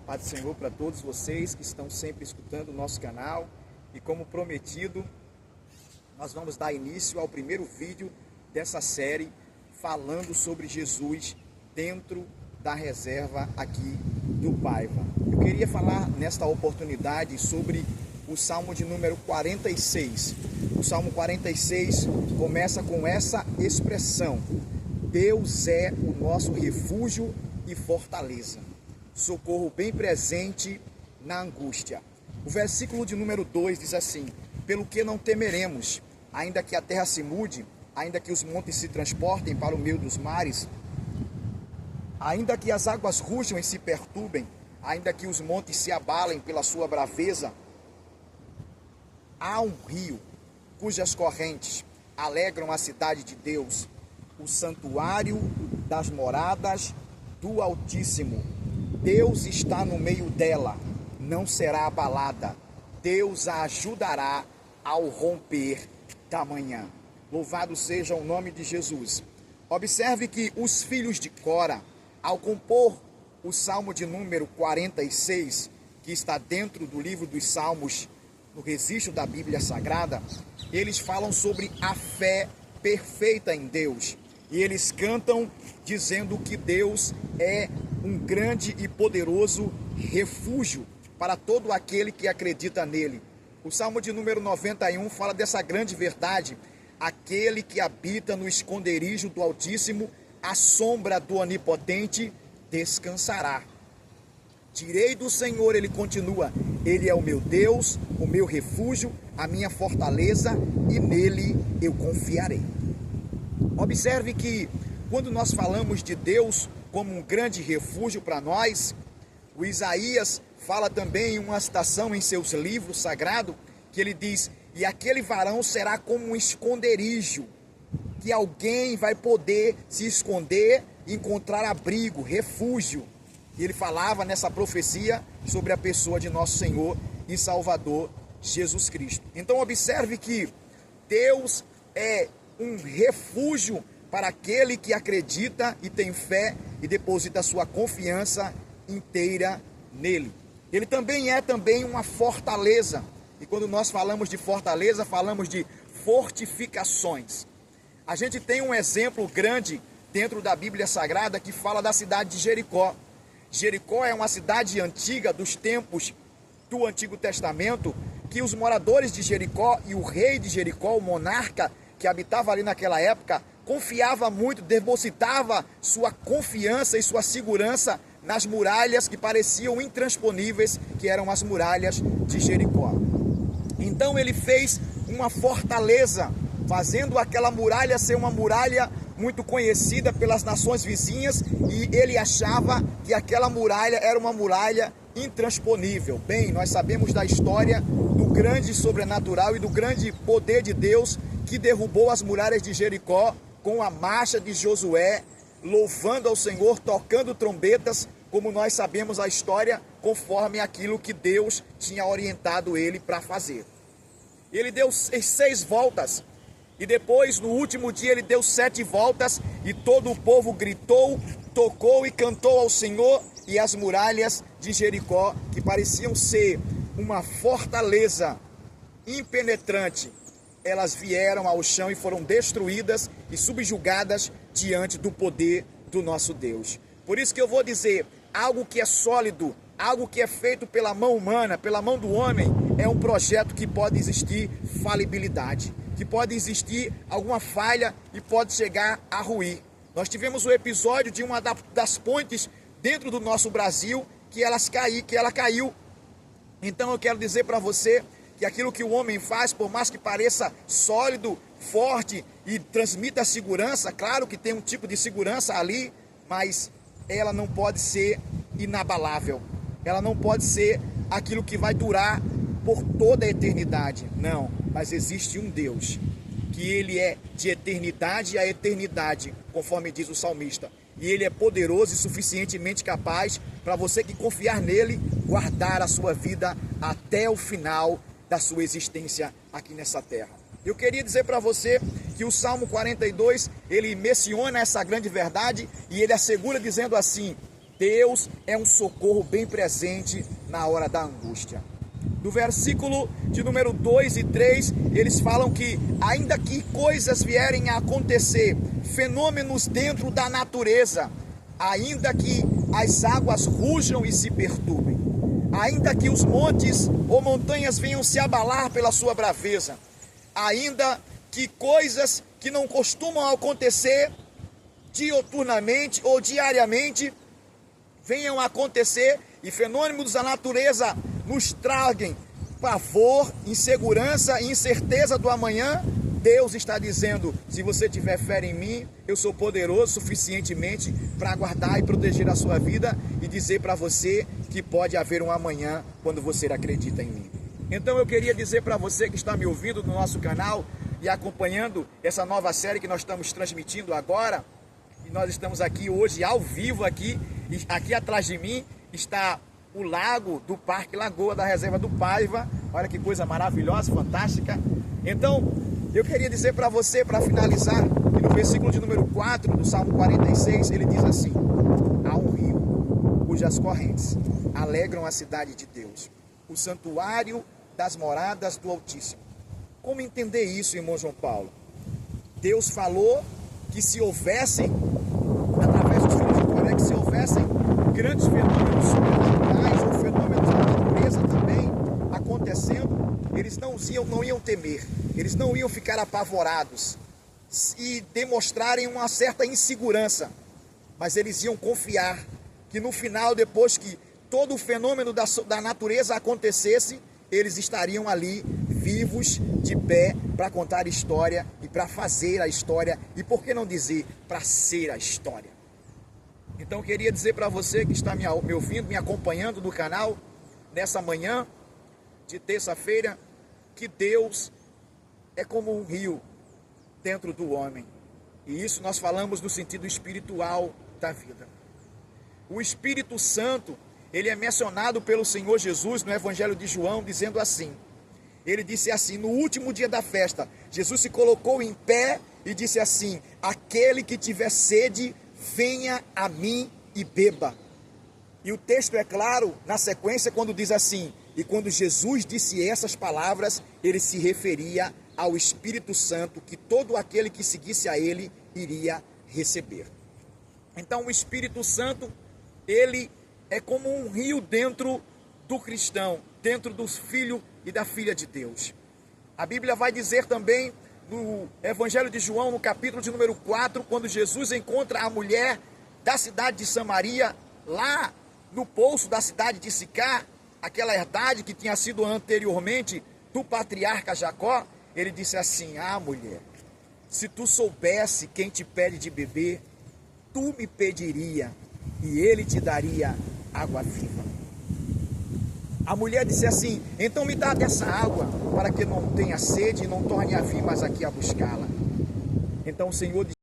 Paz do Senhor para todos vocês que estão sempre escutando o nosso canal. E como prometido, nós vamos dar início ao primeiro vídeo dessa série falando sobre Jesus dentro da reserva aqui do Paiva. Eu queria falar nesta oportunidade sobre o Salmo de número 46. O Salmo 46 começa com essa expressão: Deus é o nosso refúgio e fortaleza, socorro bem presente na angústia. O versículo de número 2 diz assim: pelo que não temeremos, ainda que a terra se mude, ainda que os montes se transportem para o meio dos mares, ainda que as águas rujam e se perturbem, ainda que os montes se abalem pela sua braveza, há um rio cujas correntes alegram a cidade de Deus, o santuário das moradas do Altíssimo. Deus está no meio dela, não será abalada. Deus a ajudará ao romper da manhã. Louvado seja o nome de Jesus. Observe que os filhos de Cora, ao compor o Salmo de número 46, que está dentro do livro dos Salmos, no registro da Bíblia Sagrada, eles falam sobre a fé perfeita em Deus. E eles cantam dizendo que Deus é um grande e poderoso refúgio para todo aquele que acredita nele. O Salmo de número 91 fala dessa grande verdade: aquele que habita no esconderijo do Altíssimo, à sombra do Onipotente, descansará. Direi do Senhor, ele continua, ele é o meu Deus, o meu refúgio, a minha fortaleza, e nele eu confiarei. Observe que quando nós falamos de Deus como um grande refúgio para nós, o Isaías fala também em uma citação em seus livros sagrados, que ele diz: e aquele varão será como um esconderijo, que alguém vai poder se esconder e encontrar abrigo, refúgio. E ele falava nessa profecia sobre a pessoa de nosso Senhor e Salvador Jesus Cristo. Então observe que Deus é um refúgio para aquele que acredita e tem fé e deposita sua confiança inteira nele. Ele também é uma fortaleza. E quando nós falamos de fortaleza, falamos de fortificações. A gente tem um exemplo grande dentro da Bíblia Sagrada que fala da cidade de Jericó. Jericó é uma cidade antiga dos tempos do Antigo Testamento, que os moradores de Jericó e o rei de Jericó, o monarca que habitava ali naquela época, confiava muito, depositava sua confiança e sua segurança nas muralhas que pareciam intransponíveis, que eram as muralhas de Jericó. Então ele fez uma fortaleza, fazendo aquela muralha ser uma muralha muito conhecida pelas nações vizinhas, e ele achava que aquela muralha era uma muralha intransponível. Bem, nós sabemos da história do grande sobrenatural e do grande poder de Deus que derrubou as muralhas de Jericó com a marcha de Josué, louvando ao Senhor, tocando trombetas, como nós sabemos a história, conforme aquilo que Deus tinha orientado ele para fazer. Ele deu 6 voltas, e depois, no último dia, ele deu 7 voltas, e todo o povo gritou, tocou e cantou ao Senhor, e as muralhas de Jericó, que pareciam ser uma fortaleza impenetrante, elas vieram ao chão e foram destruídas e subjugadas diante do poder do nosso Deus. Por isso que eu vou dizer, algo que é sólido, algo que é feito pela mão humana, pela mão do homem, é um projeto que pode existir falibilidade, que pode existir alguma falha e pode chegar a ruir. Nós tivemos o episódio de uma das pontes dentro do nosso Brasil, que ela caiu. Então eu quero dizer para você que aquilo que o homem faz, por mais que pareça sólido, forte e transmita segurança, claro que tem um tipo de segurança ali, mas ela não pode ser inabalável. Ela não pode ser aquilo que vai durar por toda a eternidade. Não, mas existe um Deus, que ele é de eternidade a eternidade, conforme diz o salmista. E ele é poderoso e suficientemente capaz para você que confiar nele, guardar a sua vida até o final da sua existência aqui nessa terra. Eu queria dizer para você que o Salmo 42, ele menciona essa grande verdade e ele assegura dizendo assim: Deus é um socorro bem presente na hora da angústia. Do versículo de número 2 e 3, eles falam que ainda que coisas vierem a acontecer, fenômenos dentro da natureza, ainda que as águas rujam e se perturbem, ainda que os montes ou montanhas venham se abalar pela sua braveza, ainda que coisas que não costumam acontecer dioturnamente ou diariamente venham a acontecer e fenômenos da natureza nos tragam pavor, insegurança e incerteza do amanhã, Deus está dizendo: se você tiver fé em mim, eu sou poderoso suficientemente para guardar e proteger a sua vida e dizer para você que pode haver um amanhã quando você acredita em mim. Então eu queria dizer para você que está me ouvindo no nosso canal e acompanhando essa nova série que nós estamos transmitindo agora, e nós estamos aqui hoje ao vivo aqui, e aqui atrás de mim está o lago do Parque Lagoa da Reserva do Paiva. Olha que coisa maravilhosa, fantástica. Então, eu queria dizer para você, para finalizar, que no versículo de número 4 do Salmo 46, ele diz assim: há um rio cujas correntes alegram a cidade de Deus, o santuário das moradas do Altíssimo. Como entender isso, irmão João Paulo? Deus falou que se houvessem, através dos filhos de Coré, que se houvessem grandes fenômenos sobrenaturais ou fenômenos da natureza também acontecendo, eles não iam temer, eles não iam ficar apavorados e demonstrarem uma certa insegurança, mas eles iam confiar que no final, depois que todo o fenômeno da natureza acontecesse, eles estariam ali vivos, de pé, para contar a história e para fazer a história, e por que não dizer, para ser a história. Então eu queria dizer para você que está me ouvindo, me acompanhando no canal, nessa manhã de terça-feira, que Deus é como um rio dentro do homem. E isso nós falamos no sentido espiritual da vida. O Espírito Santo, ele é mencionado pelo Senhor Jesus no Evangelho de João, dizendo assim, ele disse assim, no último dia da festa, Jesus se colocou em pé e disse assim: aquele que tiver sede, venha a mim e beba. E o texto é claro na sequência quando diz assim: e quando Jesus disse essas palavras, ele se referia ao Espírito Santo, que todo aquele que seguisse a ele iria receber. Então o Espírito Santo, ele é como um rio dentro do cristão, dentro do filho e da filha de Deus. A Bíblia vai dizer também no Evangelho de João, no capítulo de número 4, quando Jesus encontra a mulher da cidade de Samaria, lá no poço da cidade de Sicar, aquela herdade que tinha sido anteriormente do patriarca Jacó, ele disse assim: ah, mulher, se tu soubesse quem te pede de beber, tu me pediria e ele te daria água viva. A mulher disse assim: então me dá dessa água, para que não tenha sede e não torne a vir mais aqui a buscá-la. Então o Senhor disse: